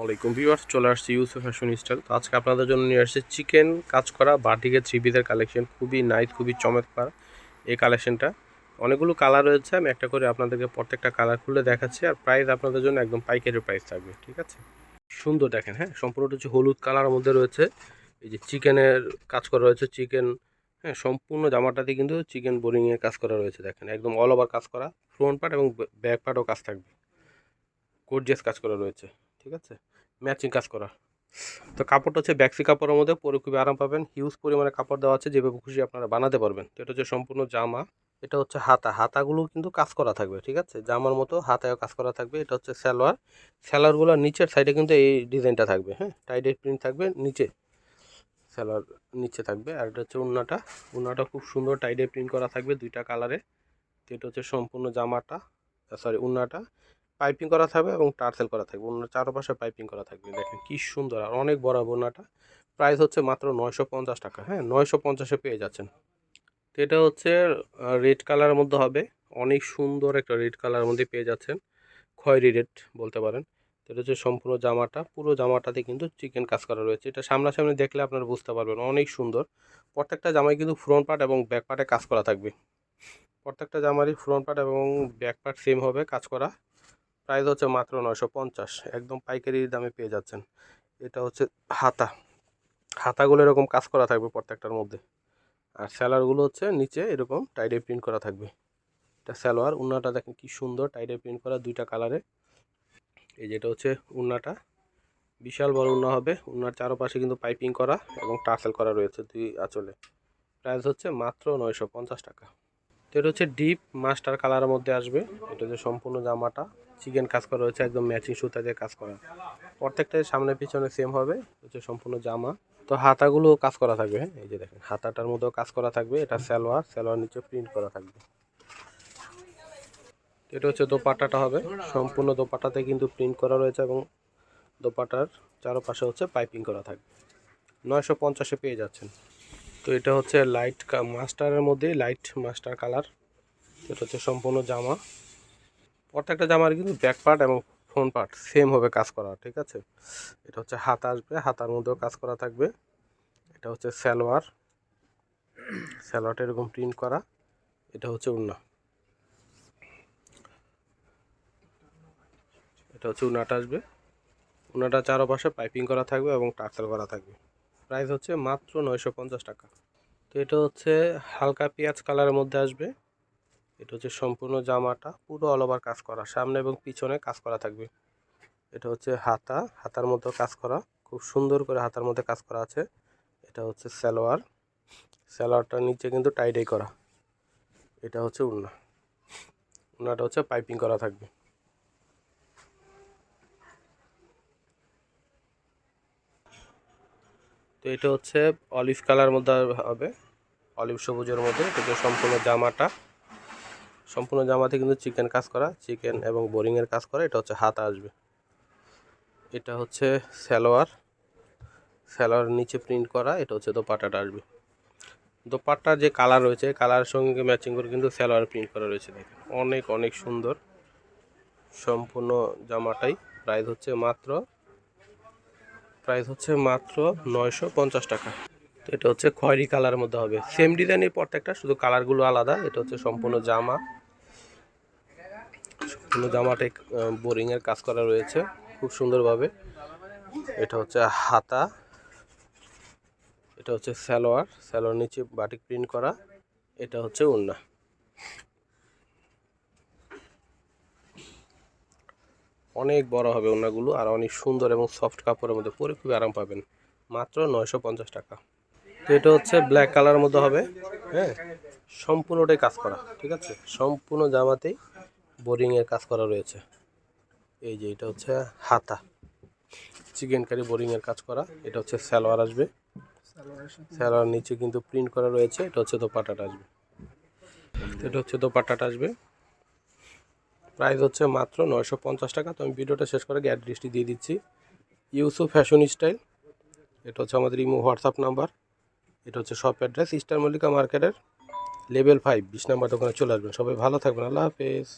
আসসালামাইকুম ভিউয়ার্স, চলে আসছে ইউসুফ ফ্যাশন স্টাইল। তো আজকে আপনাদের জন্য নিয়ে আসছে চিকেন কাজ করা বাটিকের থ্রি পিসের কালেকশন। খুবই নাইস, খুবই চমৎকার এই কালেকশনটা। অনেকগুলো কালার রয়েছে, আমি একটা করে আপনাদেরকে প্রত্যেকটা কালার খুলে দেখাচ্ছি। আর প্রাইস আপনাদের জন্য একদম পাইকারি প্রাইস থাকবে, ঠিক আছে? সুন্দর দেখেন, হ্যাঁ, সম্পূর্ণটা হচ্ছে হলুদ কালারের মধ্যে রয়েছে। এই যে চিকেনের কাজ করা রয়েছে, চিকেন, হ্যাঁ, সম্পূর্ণ জামাটাতে কিন্তু চিকেন বোরিংয়ের কাজ করা রয়েছে। দেখেন একদম অল ওভার কাজ করা, ফ্রন্ট পার্ট এবং ব্যাক পার্টও কাজ থাকবে, গর্জিয়াস কাজ করা রয়েছে, ঠিক আছে, ম্যাচিং কাজ করা। তো কাপড়টা হচ্ছে ব্যাক্সি কাপড়ের মধ্যে, পরে খুবই আরাম পাবেন। হিউজ পরিমাণে কাপড় দেওয়া আছে, যেভাবে খুশি আপনারা বানাতে পারবেন। তো এটা হচ্ছে সম্পূর্ণ জামা। এটা হচ্ছে হাতাগুলো কিন্তু কাজ করা থাকবে, ঠিক আছে, জামার মতো হাতায়ও কাজ করা থাকবে। এটা হচ্ছে স্যালোয়ারগুলোর নিচের সাইডে কিন্তু এই ডিজাইনটা থাকবে, হ্যাঁ, টাইডের প্রিন্ট থাকবে নিচে, স্যালোয়ার নিচে থাকবে। আর এটা হচ্ছে উন্নাটা খুব সুন্দর টাইডের প্রিন্ট করা থাকবে দুইটা কালারে। তো এটা হচ্ছে সম্পূর্ণ জামাটা, সরি উন্নাটা পাইপিং করা থাকবে এবং টার্সেল করা থাকবে, অন্য চারপাশে পাইপিং করা থাকবে। দেখেন কি সুন্দর আর অনেক বড় বোনাটা। প্রাইস হচ্ছে মাত্র 950 টাকা, হ্যাঁ, 950-এ পেয়ে যাচ্ছেন। তো এটা হচ্ছে রেড কালারের মধ্যে হবে, অনেক সুন্দর একটা রেড কালারের মধ্যে পেয়ে যাচ্ছেন, খয়েরি রেড বলতে পারেন। তো এটা হচ্ছে সম্পূর্ণ জামাটা, পুরো জামাটাতে কিন্তু চিকেন কাজ করা রয়েছে। এটা সামনাসামনি দেখলে আপনারা বুঝতে পারবেন, অনেক সুন্দর। প্রত্যেকটা জামায় কিন্তু ফ্রন্ট পার্ট এবং ব্যাক পার্টে কাজ করা থাকবে। প্রত্যেকটা জামারই ফ্রন্ট পার্ট এবং ব্যাক পার্ট সেম হবে কাজ করা। প্রাইস হচ্ছে মাত্র 950, একদম পাইকারি দামে পেয়ে যাচ্ছেন। এটা হচ্ছে হাতাগুলো এরকম কাজ করা থাকবে প্রত্যেকটার মধ্যে। আর স্যালোয়ারগুলো হচ্ছে নিচে এরকম টাইডে প্রিন্ট করা থাকবে। এটা স্যালোয়ার। উন্নাটা দেখেন কি সুন্দর, টাইডে প্রিন্ট করা দুইটা কালারে। এই যেটা হচ্ছে উন্নাটা, বিশাল বড় উন্না হবে। উন্নার চারপাশে কিন্তু পাইপিং করা এবং টার্সেল করা রয়েছে দুই আঁচলে। প্রাইস হচ্ছে মাত্র 950 টাকা। তো এটা হচ্ছে ডিপ মাস্টার কালারের মধ্যে আসবে। এটা হচ্ছে সম্পূর্ণ জামাটা চিকেন কাজ করা রয়েছে, একদম ম্যাচিং সুতা দিয়ে কাজ করা। প্রত্যেকটাই সামনে পিছনে সেম হবে, হচ্ছে সম্পূর্ণ জামা। তো হাতাগুলো কাজ করা থাকবে, হ্যাঁ, এই যে দেখেন হাতাটার মধ্যেও কাজ করা থাকবে। এটা স্যালোয়ার নিচে প্রিন্ট করা থাকবে। এটা হচ্ছে দোপাট্টাটা হবে, সম্পূর্ণ দোপাট্টাতে কিন্তু প্রিন্ট করা রয়েছে এবং দোপাট্টার চারপাশে হচ্ছে পাইপিং করা থাকবে। 950-এ পেয়ে যাচ্ছেন। তো এটা হচ্ছে মাস্টারের মধ্যে লাইট মাস্টার কালার। এটা হচ্ছে সম্পূর্ণ জামা। প্রত্যেকটা জামার কিন্তু ব্যাক পার্ট এবং ফ্রন্ট পার্ট সেম হবে কাজ করা, ঠিক আছে। এটা হচ্ছে হাতা আসবে, হাতার মধ্যেও কাজ করা থাকবে। এটা হচ্ছে স্যালোয়ারটা এরকম প্রিন্ট করা। এটা হচ্ছে এটা হচ্ছে উন্নাটা আসবে। উন্নাটা চারপাশে পাইপিং করা থাকবে এবং টার্সেল করা থাকবে। প্রাইস হচ্ছে মাত্র 950 টাকা। তো এটা হচ্ছে হালকা পেঁয়াজ কালারের মধ্যে আসবে। এটা হচ্ছে সম্পূর্ণ জামাটা পুরো অল ওভার কাজ করা, সামনে এবং পিছনে কাজ করা থাকবে। এটা হচ্ছে হাতার মধ্যে কাজ করা, খুব সুন্দর করে হাতার মধ্যে কাজ করা আছে। এটা হচ্ছে স্যালোয়ারটার নিচে কিন্তু টাইডাই করা। এটা হচ্ছে উন্নাটা হচ্ছে পাইপিং করা থাকবে। তো এটা হচ্ছে অলিভ কালার মধ্যে হবে, অলিভ সবুজের মধ্যে। এটা হচ্ছে সম্পূর্ণ জামাতে কিন্তু চিকেন কাজ করা, চিকেন এবং বোরিংয়ের কাজ করা। এটা হচ্ছে হাতা আসবে। এটা হচ্ছে স্যালোয়ার নিচে প্রিন্ট করা। এটা হচ্ছে দোপাট্টাটা আসবে। দোপাট্টার যে কালার রয়েছে, কালারের সঙ্গে ম্যাচিং করে কিন্তু স্যালোয়ার প্রিন্ট করা রয়েছে। দেখেন অনেক অনেক সুন্দর সম্পূর্ণ জামাটাই। প্রাইস হচ্ছে মাত্র 950 টাকা। তো এটা হচ্ছে খয়েরি কালারের মধ্যে হবে, সেম ডিজাইনের প্রত্যেকটা, শুধু কালারগুলো আলাদা। এটা হচ্ছে সম্পূর্ণ জামাটাই বোরিংয়ের কাজ করা রয়েছে খুব সুন্দরভাবে। এটা হচ্ছে হাতা, এটা হচ্ছে স্যালোয়ার নিচে বাটিক প্রিন্ট করা। এটা হচ্ছে ওড়না। অনেক বড় হবে ওড়নাগুলো, আর অনেক সুন্দর এবং সফট কাপড়ের মধ্যে পরে খুবই আরাম পাবেন। মাত্র 950 টাকা। তো এটা হচ্ছে ব্ল্যাক কালারের মধ্যে হবে, হ্যাঁ, সম্পূর্ণটাই কাজ করা, ঠিক আছে, সম্পূর্ণ জামাতেই বোরিংয়ের কাজ করা রয়েছে। এই যে এটা হচ্ছে হাতা, চিকেন কারি বোরিংয়ের কাজ করা। এটা হচ্ছে স্যালোয়ার আসবে, স্যালোয়ার নিচে কিন্তু প্রিন্ট করা রয়েছে। এটা হচ্ছে দোপাট্টাটা আসবে। প্রাইস হচ্ছে মাত্র 950 টাকা। তো আমি ভিডিওটা শেষ করে অ্যাড্রেসটি দিয়ে দিচ্ছি, ইউসুফ ফ্যাশন স্টাইল। এটা হচ্ছে আমাদের ইমো হোয়াটসঅ্যাপ নাম্বার। এটা হচ্ছে শপ অ্যাড্রেস, স্টার মল্লিকা মার্কেটের লেভেল 5, 20 নাম্বার দোকানে চলে আসবেন। সবাই ভালো থাকবেন, আল্লাহ হাফেজ।